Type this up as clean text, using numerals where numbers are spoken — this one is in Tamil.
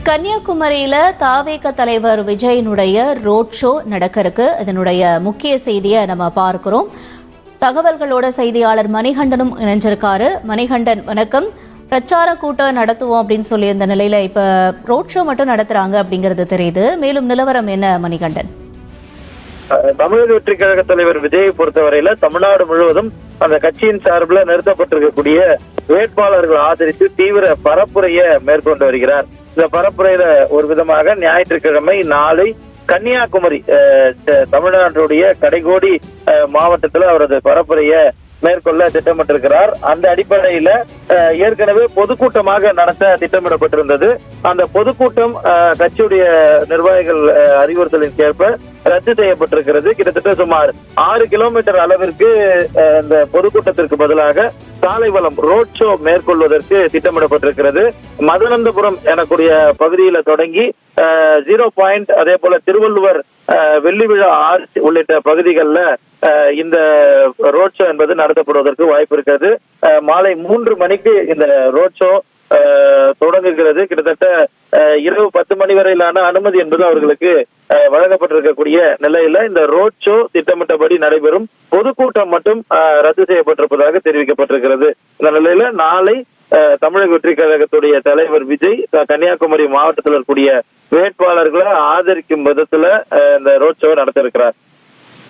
கன்னியாகுமரியில தாவேக தலைவர் விஜயனுடைய ரோட் ஷோ நடக்க இருக்கு. இதனுடைய முக்கிய செய்தியை நம்ம பார்க்கிறோம். தகவல்களோட செய்தியாளர் மணிகண்டனும் இணைஞ்சிருக்காரு. மணிகண்டன், வணக்கம். பிரச்சார கூட்டம் நடத்துவோம் அப்படின்னு சொல்லி இந்த நிலையில இப்ப ரோட் ஷோ மட்டும் நடத்துறாங்க அப்படிங்கிறது தெரியுது. மேலும் நிலவரம் என்ன மணிகண்டன்? தமிழக வெற்றி கழக தலைவர் விஜயை பொறுத்தவரையில தமிழ்நாடு முழுவதும் அந்த கட்சியின் சார்பில் நிறுத்தப்பட்டிருக்கக்கூடிய வேட்பாளர்கள் ஆதரித்து தீவிர பரப்புரையை மேற்கொண்டு வருகிறார். இந்த பரப்புரையில ஒரு விதமாக ஞாயிற்றுக்கிழமை நாளை கன்னியாகுமரி தமிழ்நாட்டுடைய கடைகோடி மாவட்டத்தில் அவரது பரப்புரையை மேற்கொள்ள திட்டமிட்டிருக்கிறார். அந்த அடிப்படையில ஏற்கனவே பொதுக்கூட்டமாக நடத்த திட்டமிடப்பட்டிருந்தது. அந்த பொதுக்கூட்டம் கட்சியுடைய நிர்வாகிகள் அறிவுறுத்தலின் ஏற்ப ரத்து செய்யப்பட்டிருக்கிறது. கிட்டத்தட்ட சுமார் 6 கிலோமீட்டர் அளவிற்கு இந்த பொதுக்கூட்டத்திற்கு பதிலாக சாலை வலம் ரோட் ஷோ மேற்கொள்வதற்கு திட்டமிடப்பட்டிருக்கிறது. மதனந்தபுரம் எனக்கூடிய பகுதியில தொடங்கி 0 பாயிண்ட், அதே போல திருவள்ளுவர், வெள்ளி விழா ஆர்ச் உள்ளிட்ட பகுதிகளில் இந்த ரோட் ஷோ என்பது நடத்தப்படுவதற்கு வாய்ப்பு இருக்கிறது. மாலை 3 மணிக்கு இந்த ரோட் ஷோ தொடங்குகிறது. கிட்டத்தட்ட இரவு 10 மணி வரையிலான அனுமதி என்பது அவர்களுக்கு வழங்கப்பட்டிருக்கக்கூடிய நிலையில இந்த ரோட் ஷோ திட்டமிட்டபடி நடைபெறும். பொதுக்கூட்டம் மட்டும் ரத்து செய்யப்பட்டிருப்பதாக தெரிவிக்கப்பட்டிருக்கிறது. இந்த நிலையில நாளை தமிழக வெற்றி கழகத்துடைய தலைவர் விஜய் கன்னியாகுமரி மாவட்டத்தில் இருக்கக்கூடிய வேட்பாளர்களை ஆதரிக்கும் விதத்துல இந்த ரோட் ஷோ நடத்த இருக்கிறார்.